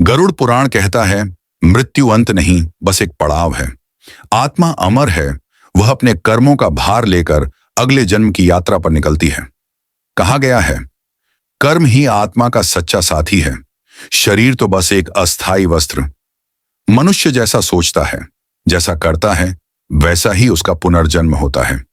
गरुड़ पुराण कहता है, मृत्यु अंत नहीं, बस एक पड़ाव है। आत्मा अमर है, वह अपने कर्मों का भार लेकर अगले जन्म की यात्रा पर निकलती है। कहा गया है, कर्म ही आत्मा का सच्चा साथी है, शरीर तो बस एक अस्थायी वस्त्र। मनुष्य जैसा सोचता है, जैसा करता है, वैसा ही उसका पुनर्जन्म होता है।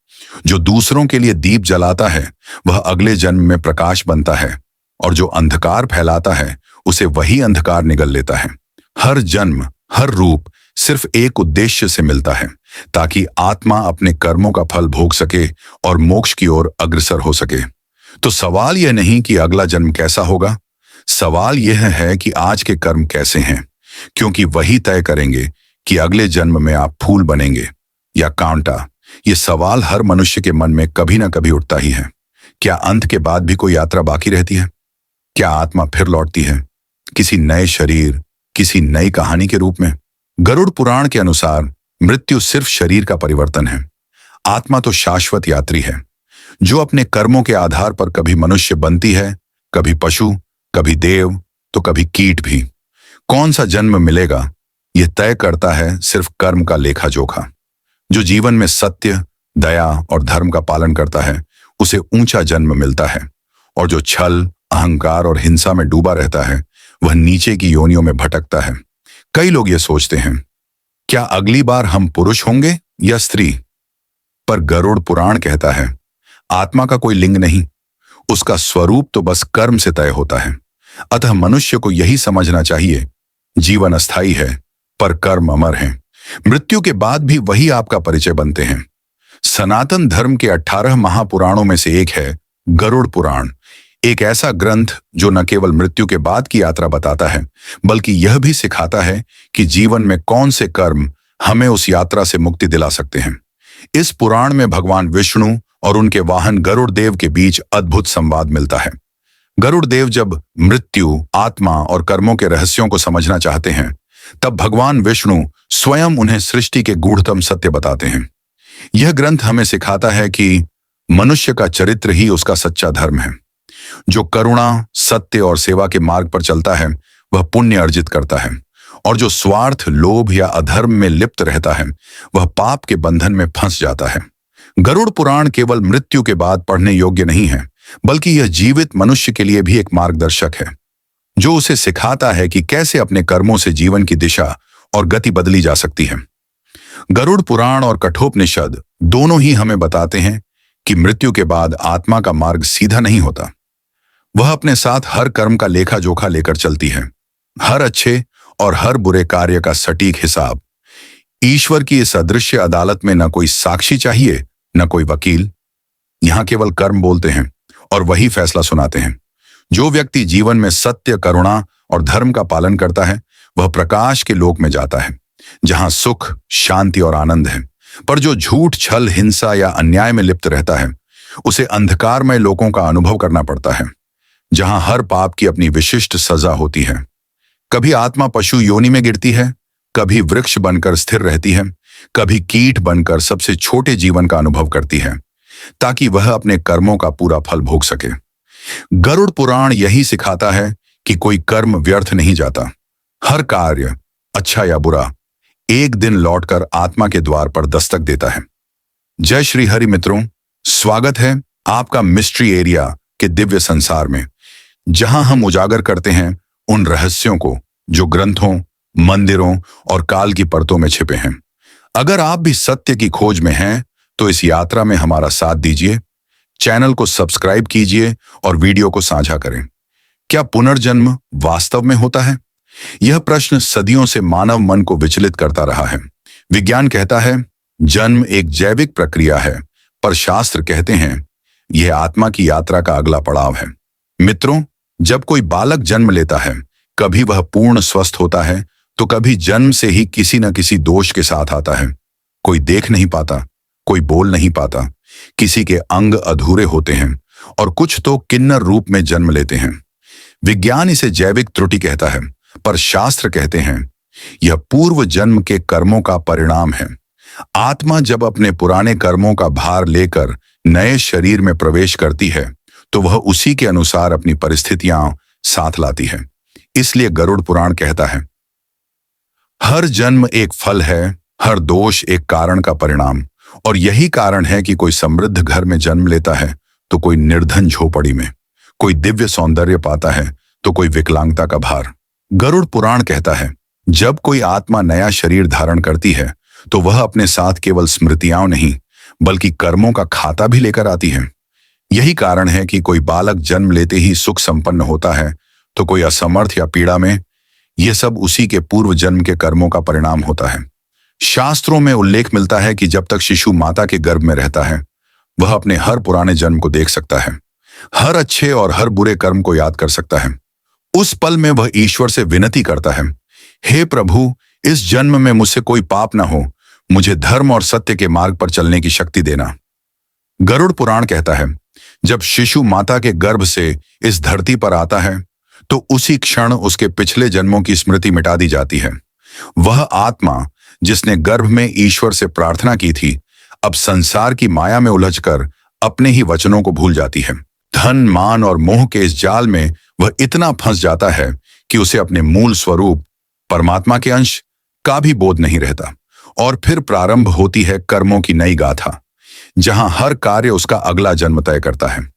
जो दूसरों के लिए दीप जलाता है, वह अगले जन्म में प्रकाश बनता है, और जो अंधकार फैलाता है, उसे वही अंधकार निगल लेता है। हर जन्म, हर रूप सिर्फ एक उद्देश्य से मिलता है, ताकि आत्मा अपने कर्मों का फल भोग सके और मोक्ष की ओर अग्रसर हो सके। तो सवाल यह नहीं कि अगला जन्म कैसा होगा, सवाल यह है कि आज के कर्म कैसे हैं, क्योंकि वही तय करेंगे कि अगले जन्म में आप फूल बनेंगे या कांटा। ये सवाल हर मनुष्य के मन में कभी ना कभी उठता ही है। क्या अंत के बाद भी कोई यात्रा बाकी रहती है? क्या आत्मा फिर लौटती है, किसी नए शरीर, किसी नई कहानी के रूप में? गरुड़ पुराण के अनुसार मृत्यु सिर्फ शरीर का परिवर्तन है। आत्मा तो शाश्वत यात्री है, जो अपने कर्मों के आधार पर कभी मनुष्य बनती है, कभी पशु, कभी देव, तो कभी कीट भी। कौन सा जन्म मिलेगा, यह तय करता है सिर्फ कर्म का लेखा जोखा। जो जीवन में सत्य, दया और धर्म का पालन करता है, उसे ऊंचा जन्म मिलता है, और जो छल, अहंकार और हिंसा में डूबा रहता है, वह नीचे की योनियों में भटकता है। कई लोग ये सोचते हैं, क्या अगली बार हम पुरुष होंगे या स्त्री? पर गरुड़ पुराण कहता है, आत्मा का कोई लिंग नहीं, उसका स्वरूप तो बस कर्म से तय होता है। अतः मनुष्य को यही समझना चाहिए, जीवन अस्थायी है, पर कर्म अमर है। मृत्यु के बाद भी वही आपका परिचय बनते हैं। सनातन धर्म के 18 महापुराणों में से एक है गरुड़ पुराण। एक ऐसा ग्रंथ जो न केवल मृत्यु के बाद की यात्रा बताता है, बल्कि यह भी सिखाता है कि जीवन में कौन से कर्म हमें उस यात्रा से मुक्ति दिला सकते हैं। इस पुराण में भगवान विष्णु और उनके वाहन गरुड़ देव के बीच अद्भुत संवाद मिलता है। गरुड़ देव जब मृत्यु, आत्मा और कर्मों के रहस्यों को समझना चाहते हैं, तब भगवान विष्णु स्वयं उन्हें सृष्टि के गूढ़तम सत्य बताते हैं। यह ग्रंथ हमें सिखाता है कि मनुष्य का चरित्र ही उसका सच्चा धर्म है। जो करुणा, सत्य और सेवा के मार्ग पर चलता है, वह पुण्य अर्जित करता है, और जो स्वार्थ, लोभ या अधर्म में लिप्त रहता है, वह पाप के बंधन में फंस जाता है। गरुड़ पुराण केवल मृत्यु के बाद पढ़ने योग्य नहीं है, बल्कि यह जीवित मनुष्य के लिए भी एक मार्गदर्शक है, जो उसे सिखाता है कि कैसे अपने कर्मों से जीवन की दिशा और गति बदली जा सकती है। गरुड़ पुराण और कठोपनिषद दोनों ही हमें बताते हैं कि मृत्यु के बाद आत्मा का मार्ग सीधा नहीं होता। वह अपने साथ हर कर्म का लेखा जोखा लेकर चलती है, हर अच्छे और हर बुरे कार्य का सटीक हिसाब। ईश्वर की इस अदृश्य अदालत में न कोई साक्षी चाहिए, न कोई वकील। यहां केवल कर्म बोलते हैं और वही फैसला सुनाते हैं। जो व्यक्ति जीवन में सत्य, करुणा और धर्म का पालन करता है, वह प्रकाश के लोक में जाता है, जहां सुख, शांति और आनंद है। पर जो झूठ, छल, हिंसा या अन्याय में लिप्त रहता है, उसे अंधकारमय लोकों का अनुभव करना पड़ता है, जहां हर पाप की अपनी विशिष्ट सजा होती है। कभी आत्मा पशु योनि में गिरती है, कभी वृक्ष बनकर स्थिर रहती है, कभी कीट बनकर सबसे छोटे जीवन का अनुभव करती है, ताकि वह अपने कर्मों का पूरा फल भोग सके। गरुड़ पुराण यही सिखाता है कि कोई कर्म व्यर्थ नहीं जाता। हर कार्य, अच्छा या बुरा, एक दिन लौटकर आत्मा के द्वार पर दस्तक देता है। जय श्री हरि मित्रों, स्वागत है आपका मिस्ट्री एरिया के दिव्य संसार में, जहां हम उजागर करते हैं उन रहस्यों को जो ग्रंथों, मंदिरों और काल की परतों में छिपे हैं। अगर आप भी सत्य की खोज में हैं, तो इस यात्रा में हमारा साथ दीजिए। चैनल को सब्सक्राइब कीजिए और वीडियो को साझा करें। क्या पुनर्जन्म वास्तव में होता है? यह प्रश्न सदियों से मानव मन को विचलित करता रहा है। विज्ञान कहता है जन्म एक जैविक प्रक्रिया है, पर शास्त्र कहते हैं यह आत्मा की यात्रा का अगला पड़ाव है। मित्रों, जब कोई बालक जन्म लेता है, कभी वह पूर्ण स्वस्थ होता है, तो कभी जन्म से ही किसी न किसी दोष के साथ आता है। कोई देख नहीं पाता, कोई बोल नहीं पाता, किसी के अंग अधूरे होते हैं, और कुछ तो किन्नर रूप में जन्म लेते हैं। विज्ञान इसे जैविक त्रुटि कहता है, पर शास्त्र कहते हैं यह पूर्व जन्म के कर्मों का परिणाम है। आत्मा जब अपने पुराने कर्मों का भार लेकर नए शरीर में प्रवेश करती है, तो वह उसी के अनुसार अपनी परिस्थितियां साथ लाती है। इसलिए गरुड़ पुराण कहता है, हर जन्म एक फल है, हर दोष एक कारण का परिणाम। और यही कारण है कि कोई समृद्ध घर में जन्म लेता है तो कोई निर्धन झोपड़ी में, कोई दिव्य सौंदर्य पाता है तो कोई विकलांगता का भार। गरुड़ पुराण कहता है, जब कोई आत्मा नया शरीर धारण करती है तो वह अपने साथ केवल स्मृतियां नहीं बल्कि कर्मों का खाता भी लेकर आती है। यही कारण है कि कोई बालक जन्म लेते ही सुख संपन्न होता है तो कोई असमर्थ या पीड़ा में। यह सब उसी के पूर्व जन्म के कर्मों का परिणाम होता है। शास्त्रों में उल्लेख मिलता है कि जब तक शिशु माता के गर्भ में रहता है वह अपने हर पुराने जन्म को देख सकता है, हर अच्छे और हर बुरे कर्म को याद कर सकता है। उस पल में वह ईश्वर से विनती करता है, हे प्रभु, इस जन्म में मुझसे कोई पाप न हो, मुझे धर्म और सत्य के मार्ग पर चलने की शक्ति देना। गरुड़ पुराण कहता है, जब शिशु माता के गर्भ से इस धरती पर आता है तो उसी क्षण उसके पिछले जन्मों की स्मृति मिटा दी जाती है। वह आत्मा जिसने गर्भ में ईश्वर से प्रार्थना की थी अब संसार की माया में उलझकर अपने ही वचनों को भूल जाती है। धन, मान और मोह के इस जाल में वह इतना फंस जाता है कि उसे अपने मूल स्वरूप परमात्मा के अंश का भी बोध नहीं रहता। और फिर प्रारंभ होती है कर्मों की नई गाथा, जहां हर कार्य उसका अगला जन्म तय करता है।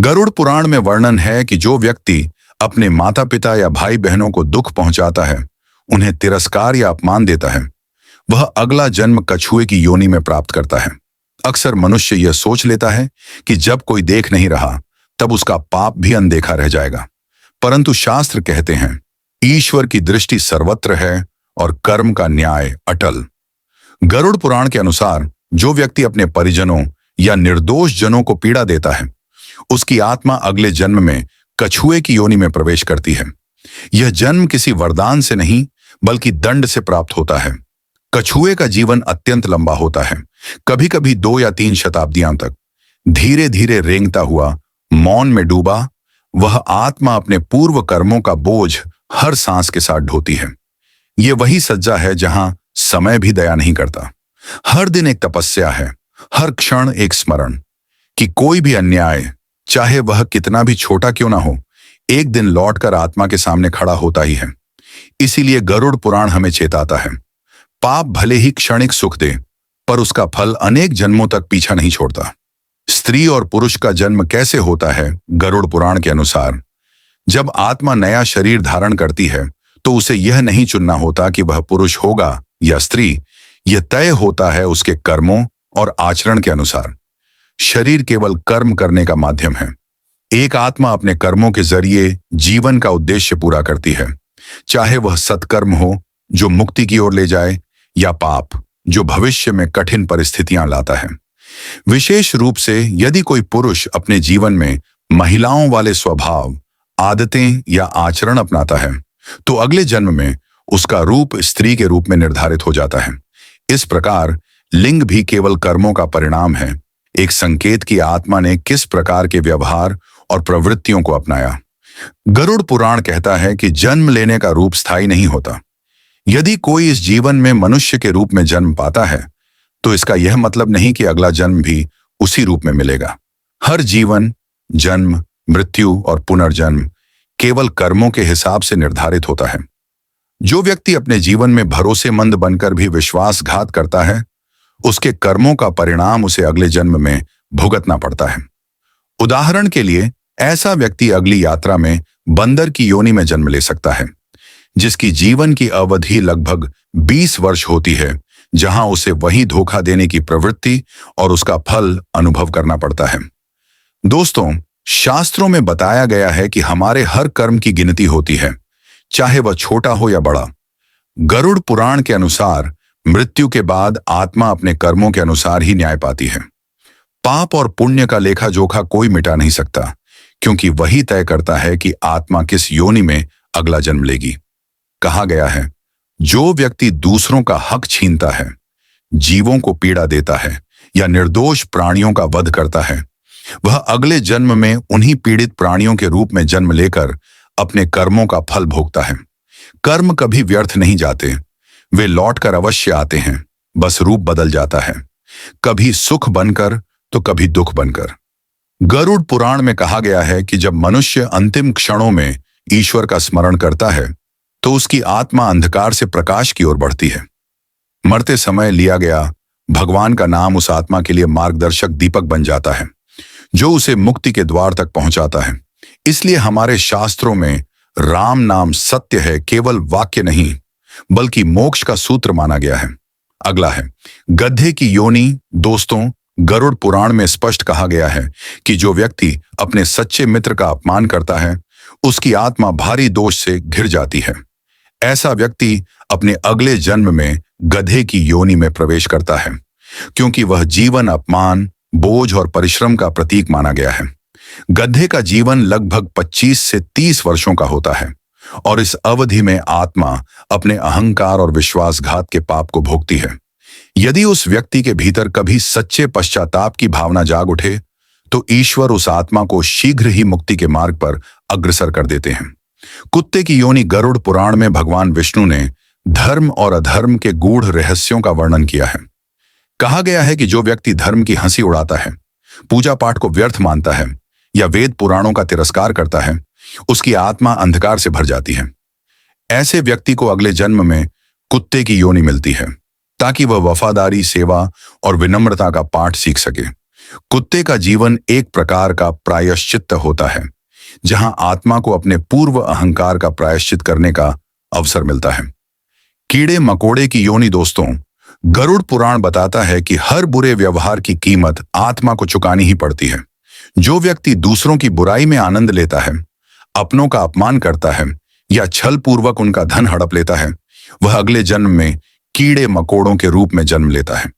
गरुड़ पुराण में वर्णन है कि जो व्यक्ति अपने माता पिता या भाई बहनों को दुख पहुंचाता है, उन्हें तिरस्कार या अपमान देता है, वह अगला जन्म कछुए की योनि में प्राप्त करता है। अक्सर मनुष्य यह सोच लेता है कि जब कोई देख नहीं रहा तब उसका पाप भी अनदेखा रह जाएगा, परंतु शास्त्र कहते हैं ईश्वर की दृष्टि सर्वत्र है और कर्म का न्याय अटल। गरुड़ पुराण के अनुसार जो व्यक्ति अपने परिजनों या निर्दोष जनों को पीड़ा देता है उसकी आत्मा अगले जन्म में कछुए की योनि में प्रवेश करती है। यह जन्म किसी वरदान से नहीं बल्कि दंड से प्राप्त होता है। कछुए का जीवन अत्यंत लंबा होता है, कभी कभी 2 या 3 शताब्दियां तक। धीरे धीरे रेंगता हुआ, मौन में डूबा, वह आत्मा अपने पूर्व कर्मों का बोझ हर सांस के साथ ढोती है। ये वही सज्जा है जहां समय भी दया नहीं करता। हर दिन एक तपस्या है, हर क्षण एक स्मरण कि कोई भी अन्याय, चाहे वह कितना भी छोटा क्यों ना हो, एक दिन लौटकर आत्मा के सामने खड़ा होता ही है। इसीलिए गरुड़ पुराण हमें चेताता है, पाप भले ही क्षणिक सुख दे पर उसका फल अनेक जन्मों तक पीछा नहीं छोड़ता। स्त्री और पुरुष का जन्म कैसे होता है? गरुड़ पुराण के अनुसार जब आत्मा नया शरीर धारण करती है तो उसे यह नहीं चुनना होता कि वह पुरुष होगा या स्त्री। यह तय होता है उसके कर्मों और आचरण के अनुसार। शरीर केवल कर्म करने का माध्यम है। एक आत्मा अपने कर्मों के जरिए जीवन का उद्देश्य पूरा करती है, चाहे वह सत्कर्म हो जो मुक्ति की ओर ले जाए या पाप जो भविष्य में कठिन परिस्थितियां लाता है। विशेष रूप से यदि कोई पुरुष अपने जीवन में महिलाओं वाले स्वभाव, आदतें या आचरण अपनाता है तो अगले जन्म में उसका रूप स्त्री के रूप में निर्धारित हो जाता है। इस प्रकार लिंग भी केवल कर्मों का परिणाम है, एक संकेत कि आत्मा ने किस प्रकार के व्यवहार और प्रवृत्तियों को अपनाया। गरुड़ पुराण कहता है कि जन्म लेने का रूप स्थायी नहीं होता। यदि कोई इस जीवन में मनुष्य के रूप में जन्म पाता है तो इसका यह मतलब नहीं कि अगला जन्म भी उसी रूप में मिलेगा। हर जीवन, जन्म, मृत्यु और पुनर्जन्म केवल कर्मों के हिसाब से निर्धारित होता है। जो व्यक्ति अपने जीवन में भरोसेमंद बनकर भी विश्वासघात करता है उसके कर्मों का परिणाम उसे अगले जन्म में भुगतना पड़ता है। उदाहरण के लिए ऐसा व्यक्ति अगली यात्रा में बंदर की योनि में जन्म ले सकता है जिसकी जीवन की अवधि लगभग 20 वर्ष होती है, जहां उसे वही धोखा देने की प्रवृत्ति और उसका फल अनुभव करना पड़ता है। दोस्तों, शास्त्रों में बताया गया है कि हमारे हर कर्म की गिनती होती है, चाहे वह छोटा हो या बड़ा। गरुड़ पुराण के अनुसार मृत्यु के बाद आत्मा अपने कर्मों के अनुसार ही न्याय पाती है। पाप और पुण्य का लेखा जोखा कोई मिटा नहीं सकता, क्योंकि वही तय करता है कि आत्मा किस योनि में अगला जन्म लेगी। कहा गया है, जो व्यक्ति दूसरों का हक छीनता है, जीवों को पीड़ा देता है या निर्दोष प्राणियों का वध करता है, वह अगले जन्म में उन्हीं पीड़ित प्राणियों के रूप में जन्म लेकर अपने कर्मों का फल भोगता है। कर्म कभी व्यर्थ नहीं जाते, वे लौटकर अवश्य आते हैं, बस रूप बदल जाता है, कभी सुख बनकर तो कभी दुख बनकर। गरुड़ पुराण में कहा गया है कि जब मनुष्य अंतिम क्षणों में ईश्वर का स्मरण करता है तो उसकी आत्मा अंधकार से प्रकाश की ओर बढ़ती है। मरते समय लिया गया भगवान का नाम उस आत्मा के लिए मार्गदर्शक दीपक बन जाता है, जो उसे मुक्ति के द्वार तक पहुंचाता है। इसलिए हमारे शास्त्रों में राम नाम सत्य है केवल वाक्य नहीं, बल्कि मोक्ष का सूत्र माना गया है। अगला है गधे की योनि। दोस्तों, गरुड़ पुराण में स्पष्ट कहा गया है कि जो व्यक्ति अपने सच्चे मित्र का अपमान करता है, उसकी आत्मा भारी दोष से घिर जाती है। ऐसा व्यक्ति अपने अगले जन्म में गधे की योनि में प्रवेश करता है, क्योंकि वह जीवन अपमान, बोझ और परिश्रम का प्रतीक माना गया है। गधे का जीवन लगभग 25 से 30 वर्षों का होता है और इस अवधि में आत्मा अपने अहंकार और विश्वासघात के पाप को भोगती है। यदि उस व्यक्ति के भीतर कभी सच्चे पश्चाताप की भावना जाग उठे, तो ईश्वर उस आत्मा को शीघ्र ही मुक्ति के मार्ग पर अग्रसर कर देते हैं। कुत्ते की योनि। गरुड़ पुराण में भगवान विष्णु ने धर्म और अधर्म के गूढ़ रहस्यों का वर्णन किया है। कहा गया है कि जो व्यक्ति धर्म की हंसी उड़ाता है, पूजा पाठ को व्यर्थ मानता है या वेद पुराणों का तिरस्कार करता है, उसकी आत्मा अंधकार से भर जाती है। ऐसे व्यक्ति को अगले जन्म में कुत्ते की योनि मिलती है, ताकि वह वफादारी, सेवा और विनम्रता का पाठ सीख सके। कुत्ते का जीवन एक प्रकार का प्रायश्चित्त होता है, जहां आत्मा को अपने पूर्व अहंकार का प्रायश्चित करने का अवसर मिलता है। कीड़े मकोड़े की योनि। दोस्तों, गरुड़ पुराण बताता है कि हर बुरे व्यवहार की कीमत आत्मा को चुकानी ही पड़ती है। जो व्यक्ति दूसरों की बुराई में आनंद लेता है, अपनों का अपमान करता है या छल पूर्वक उनका धन हड़प लेता है, वह अगले जन्म में कीड़े मकोड़ों के रूप में जन्म लेता है।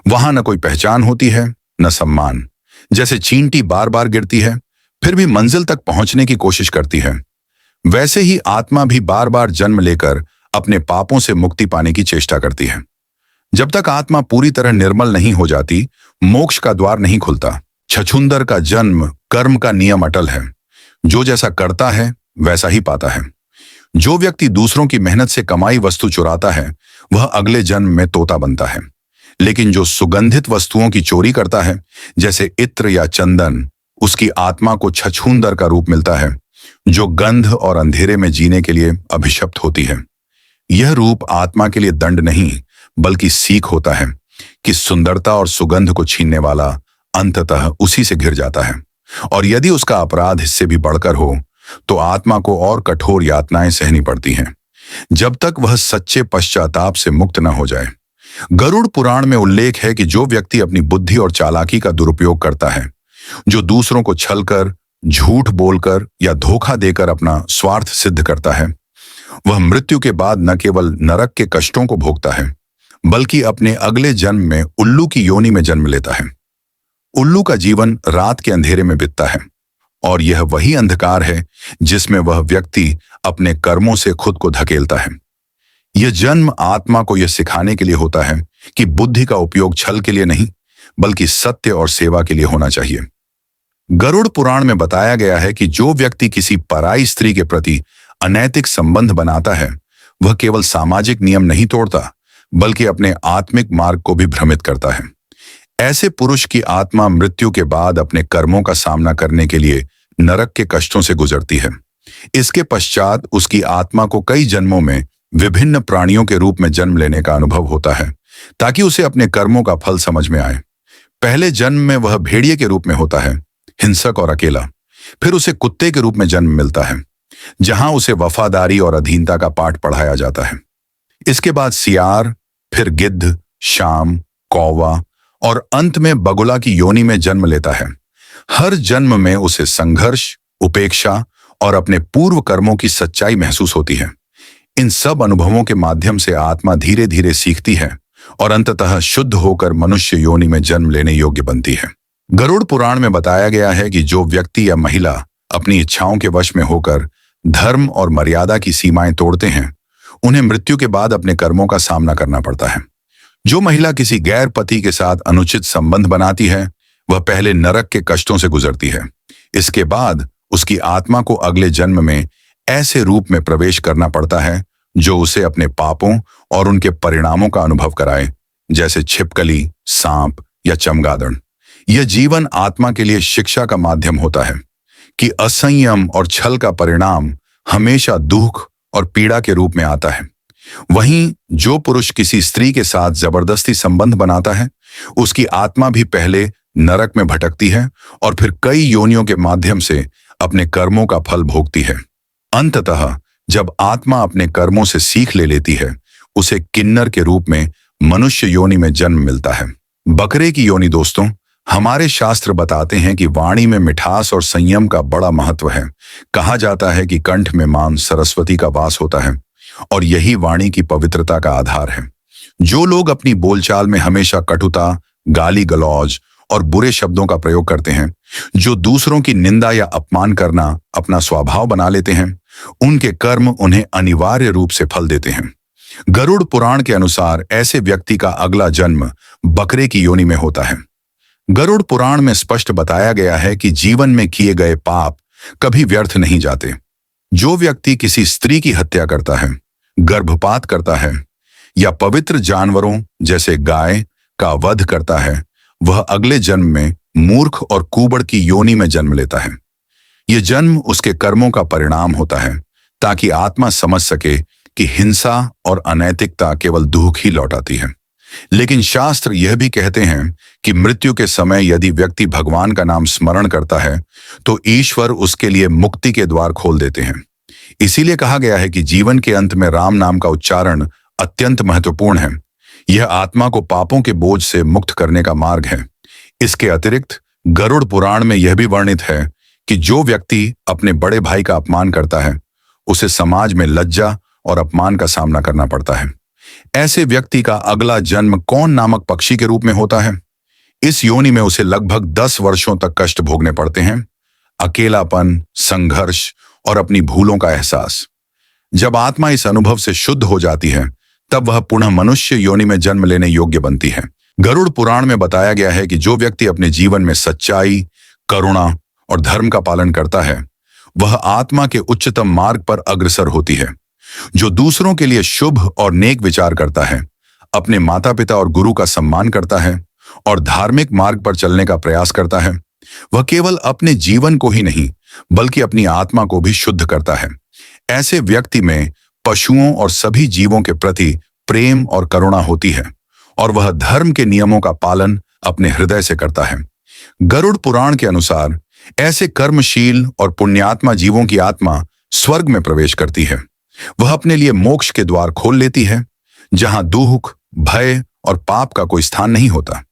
वहां न कोई पहचान होती है, न सम्मान। जैसे चींटी बार बार गिरती है, फिर भी मंजिल तक पहुंचने की कोशिश करती है, वैसे ही आत्मा भी बार बार जन्म लेकर अपने पापों से मुक्ति पाने की चेष्टा करती है। जब तक आत्मा पूरी तरह निर्मल नहीं हो जाती, मोक्ष का द्वार नहीं खुलता। छछूंदर का जन्म कर्म का नियम अटल है। जो जैसा करता है वैसा ही पाता है। जो व्यक्ति दूसरों की मेहनत से कमाई वस्तु चुराता है, वह अगले जन्म में तोता बनता है। लेकिन जो सुगंधित वस्तुओं की चोरी करता है, जैसे इत्र या चंदन, उसकी आत्मा को छछूंदर का रूप मिलता है, जो गंध और अंधेरे में जीने के लिए अभिशप्त होती है। यह रूप आत्मा के लिए दंड नहीं, बल्कि सीख होता है कि सुंदरता और सुगंध को छीनने वाला अंततः उसी से घिर जाता है, और यदि उसका अपराध इससे भी बढ़कर हो, तो आत्मा को और कठोर यातनाएं सहनी पड़ती हैं, जब तक वह सच्चे पश्चाताप से मुक्त न हो जाए। गरुड़ पुराण में उल्लेख है कि जो व्यक्ति अपनी बुद्धि और चालाकी का दुरुपयोग करता है, जो दूसरों को छलकर, झूठ बोलकर या धोखा देकर अपना स्वार्थ सिद्ध करता है, वह मृत्यु के बाद न केवल नरक के कष्टों को भोगता है, बल्कि अपने अगले जन्म में उल्लू की योनि में जन्म लेता है। उल्लू का जीवन रात के अंधेरे में बीतता है, और यह वही अंधकार है जिसमें वह व्यक्ति अपने कर्मों से खुद को धकेलता है। यह जन्म आत्मा को यह सिखाने के लिए होता है कि बुद्धि का उपयोग छल के लिए नहीं, बल्कि सत्य और सेवा के लिए होना चाहिए। गरुड़ पुराण में बताया गया है कि जो व्यक्ति किसी पराई स्त्री के प्रति अनैतिक संबंध बनाता है, वह केवल सामाजिक नियम नहीं तोड़ता, बल्कि अपने आत्मिक मार्ग को भी भ्रमित करता है। ऐसे पुरुष की आत्मा मृत्यु के बाद अपने कर्मों का सामना करने के लिए नरक के कष्टों से गुजरती है। इसके पश्चात उसकी आत्मा को कई जन्मों में विभिन्न प्राणियों के रूप में जन्म लेने का अनुभव होता है, ताकि उसे अपने कर्मों का फल समझ में आए। पहले जन्म में वह भेड़िए के रूप में होता है, हिंसक और अकेला। फिर उसे कुत्ते के रूप में जन्म मिलता है, जहां उसे वफादारी और अधीनता का पाठ पढ़ाया जाता है। इसके बाद सियार, फिर गिद्ध, शाम, कौवा और अंत में बगुला की योनि में जन्म लेता है। हर जन्म में उसे संघर्ष, उपेक्षा और अपने पूर्व कर्मों की सच्चाई महसूस होती है। इन सब अनुभवों के माध्यम से आत्मा धीरे धीरे सीखती है और अंततः शुद्ध होकर मनुष्य योनि में जन्म लेने योग्य बनती है। गरुड़ पुराण में बताया गया है कि जो व्यक्ति या महिला अपनी इच्छाओं के वश में होकर धर्म और मर्यादा की सीमाएं तोड़ते हैं, उन्हें मृत्यु के बाद अपने कर्मों का सामना करना पड़ता है। जो महिला किसी गैर पति के साथ अनुचित संबंध बनाती है, वह पहले नरक के कष्टों से गुजरती है। इसके बाद उसकी आत्मा को अगले जन्म में ऐसे रूप में प्रवेश करना पड़ता है जो उसे अपने पापों और उनके परिणामों का अनुभव कराए, जैसे छिपकली, सांप या चमगादड़। यह जीवन आत्मा के लिए शिक्षा का माध्यम होता है कि असंयम और छल का परिणाम हमेशा दुख और पीड़ा के रूप में आता है। वहीं जो पुरुष किसी स्त्री के साथ जबरदस्ती संबंध बनाता है, उसकी आत्मा भी पहले नरक में भटकती है और फिर कई योनियों के माध्यम से अपने कर्मों का फल भोगती है। अंततः जब आत्मा अपने कर्मों से सीख ले लेती है, उसे किन्नर के रूप में मनुष्य योनि में जन्म मिलता है। बकरे की योनि दोस्तों, हमारे शास्त्र बताते हैं कि वाणी में मिठास और संयम का बड़ा महत्व है। कहा जाता है कि कंठ में मां सरस्वती का वास होता है और यही वाणी की पवित्रता का आधार है। जो लोग अपनी बोलचाल में हमेशा कटुता, गाली गलौज और बुरे शब्दों का प्रयोग करते हैं, जो दूसरों की निंदा या अपमान करना अपना स्वभाव बना लेते हैं, उनके कर्म उन्हें अनिवार्य रूप से फल देते हैं। गरुड़ पुराण के अनुसार ऐसे व्यक्ति का अगला जन्म बकरे की योनि में होता है। गरुड़ पुराण में स्पष्ट बताया गया है कि जीवन में किए गए पाप कभी व्यर्थ नहीं जाते। जो व्यक्ति किसी स्त्री की हत्या करता है, गर्भपात करता है या पवित्र जानवरों जैसे गाय का वध करता है, वह अगले जन्म में मूर्ख और कुबड़ की योनि में जन्म लेता है। यह जन्म उसके कर्मों का परिणाम होता है, ताकि आत्मा समझ सके कि हिंसा और अनैतिकता केवल दुख ही लौटाती है। लेकिन शास्त्र यह भी कहते हैं कि मृत्यु के समय यदि व्यक्ति भगवान का नाम स्मरण करता है, तो ईश्वर उसके लिए मुक्ति के द्वार खोल देते हैं। इसीलिए कहा गया है कि जीवन के अंत में राम नाम का उच्चारण अत्यंत महत्वपूर्ण है। यह आत्मा को पापों के बोझ से मुक्त करने का मार्ग है। इसके अतिरिक्त गरुड़ पुराण में यह भी वर्णित है कि जो व्यक्ति अपने बड़े भाई का अपमान करता है, उसे समाज में लज्जा और अपमान का सामना करना पड़ता है। ऐसे व्यक्ति का अगला जन्म कौन नामक पक्षी के रूप में होता है। इस योनि में उसे लगभग 10 वर्षों तक कष्ट भोगने पड़ते हैं, अकेलापन, संघर्ष और अपनी भूलों का एहसास। जब आत्मा इस अनुभव से शुद्ध हो जाती है, तब वह पुनः मनुष्य योनि में जन्म लेने योग्य बनती है। गरुड़ पुराण में बताया गया है कि जो व्यक्ति अपने जीवन में सच्चाई, करुणा और धर्म का पालन करता है, वह आत्मा के उच्चतम मार्ग पर अग्रसर होती है। जो दूसरों के लिए शुभ और नेक विचार करता है, अपने माता पिता और गुरु का सम्मान करता है और धार्मिक मार्ग पर चलने का प्रयास करता है, वह केवल अपने जीवन को ही नहीं बल्कि अपनी आत्मा को भी शुद्ध करता है। ऐसे व्यक्ति में पशुओं और सभी जीवों के प्रति प्रेम और करुणा होती है और वह धर्म के नियमों का पालन अपने हृदय से करता है। गरुड़ पुराण के अनुसार ऐसे कर्मशील और पुण्यात्मा जीवों की आत्मा स्वर्ग में प्रवेश करती है। वह अपने लिए मोक्ष के द्वार खोल लेती है, जहां दुख, भय और पाप का कोई स्थान नहीं होता।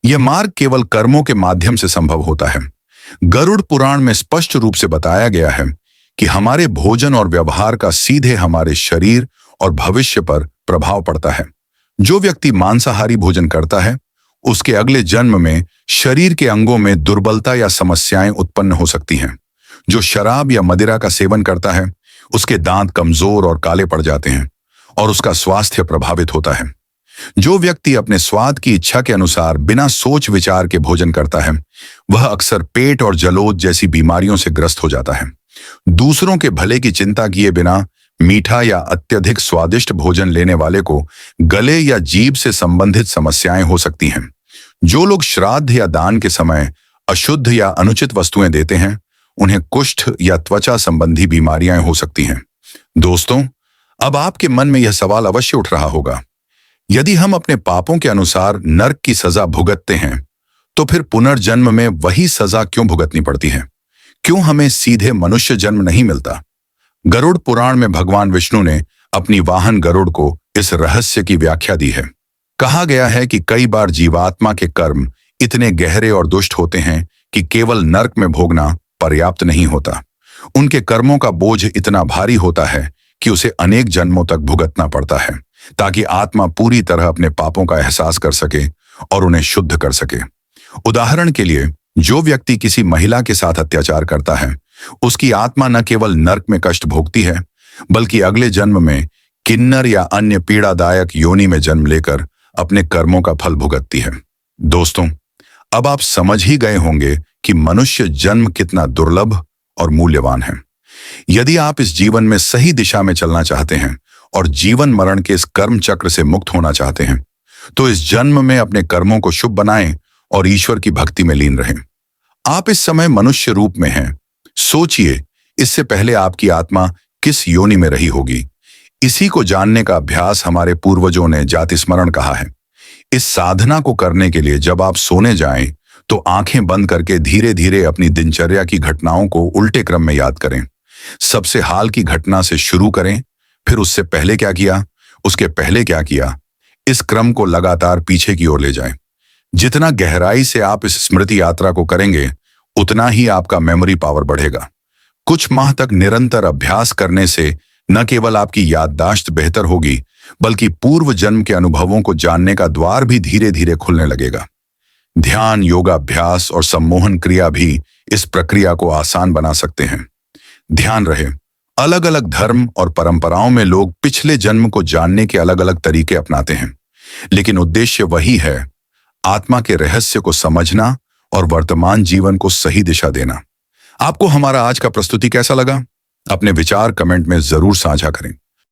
यह मार्ग केवल कर्मों के माध्यम से संभव होता है। गरुड़ पुराण में स्पष्ट रूप से बताया गया है कि हमारे भोजन और व्यवहार का सीधे हमारे शरीर और भविष्य पर प्रभाव पड़ता है। जो व्यक्ति मांसाहारी भोजन करता है, उसके अगले जन्म में शरीर के अंगों में दुर्बलता या समस्याएं उत्पन्न हो सकती हैं। जो शराब या मदिरा का सेवन करता है, उसके दांत कमजोर और काले पड़ जाते हैं और उसका स्वास्थ्य प्रभावित होता है। जो व्यक्ति अपने स्वाद की इच्छा के अनुसार बिना सोच विचार के भोजन करता है, वह अक्सर पेट और जलोद जैसी बीमारियों से ग्रस्त हो जाता है। दूसरों के भले की चिंता किए बिना मीठा या अत्यधिक स्वादिष्ट भोजन लेने वाले को गले या जीभ से संबंधित समस्याएं हो सकती हैं। जो लोग श्राद्ध या दान के समय अशुद्ध या अनुचित वस्तुएं देते हैं, उन्हें कुष्ठ या त्वचा संबंधी बीमारियां हो सकती हैं। दोस्तों, अब आपके मन में यह सवाल अवश्य उठ रहा होगा, यदि हम अपने पापों के अनुसार नर्क की सजा भुगतते हैं, तो फिर पुनर्जन्म में वही सजा क्यों भुगतनी पड़ती है? क्यों हमें सीधे मनुष्य जन्म नहीं मिलता? गरुड़ पुराण में भगवान विष्णु ने अपनी वाहन गरुड़ को इस रहस्य की व्याख्या दी है। कहा गया है कि कई बार जीवात्मा के कर्म इतने गहरे और दुष्ट होते हैं कि केवल नर्क में भोगना पर्याप्त नहीं होता। उनके कर्मों का बोझ इतना भारी होता है कि उसे अनेक जन्मों तक भुगतना पड़ता है, ताकि आत्मा पूरी तरह अपने पापों का एहसास कर सके और उन्हें शुद्ध कर सके। उदाहरण के लिए, जो व्यक्ति किसी महिला के साथ अत्याचार करता है, उसकी आत्मा न केवल नर्क में कष्ट भोगती है, बल्कि अगले जन्म में किन्नर या अन्य पीड़ादायक योनि में जन्म लेकर अपने कर्मों का फल भुगतती है। दोस्तों, अब आप समझ ही गए होंगे कि मनुष्य जन्म कितना दुर्लभ और मूल्यवान है। यदि आप इस जीवन में सही दिशा में चलना चाहते हैं और जीवन मरण के इस कर्म चक्र से मुक्त होना चाहते हैं, तो इस जन्म में अपने कर्मों को शुभ बनाएं और ईश्वर की भक्ति में लीन रहें। आप इस समय मनुष्य रूप में हैं। सोचिए, इससे पहले आपकी आत्मा किस योनि में रही होगी। इसी को जानने का अभ्यास हमारे पूर्वजों ने जाति स्मरण कहा है। इस साधना को करने के लिए जब आप सोने जाएं, तो आंखें बंद करके धीरे धीरे अपनी दिनचर्या की घटनाओं को उल्टे क्रम में याद करें। सबसे हाल की घटना से शुरू करें, फिर उससे पहले क्या किया, उसके पहले क्या किया। इस क्रम को लगातार पीछे की ओर ले जाएं। जितना गहराई से आप इस स्मृति यात्रा को करेंगे, उतना ही आपका मेमोरी पावर बढ़ेगा। कुछ माह तक निरंतर अभ्यास करने से न केवल आपकी याददाश्त बेहतर होगी, बल्कि पूर्व जन्म के अनुभवों को जानने का द्वार भी धीरे धीरे खुलने लगेगा। ध्यान, योगाभ्यास और सम्मोहन क्रिया भी इस प्रक्रिया को आसान बना सकते हैं। ध्यान रहे, अलग अलग धर्म और परंपराओं में लोग पिछले जन्म को जानने के अलग अलग तरीके अपनाते हैं, लेकिन उद्देश्य वही है, आत्मा के रहस्य को समझना और वर्तमान जीवन को सही दिशा देना। आपको हमारा आज का प्रस्तुति कैसा लगा? अपने विचार कमेंट में जरूर साझा करें।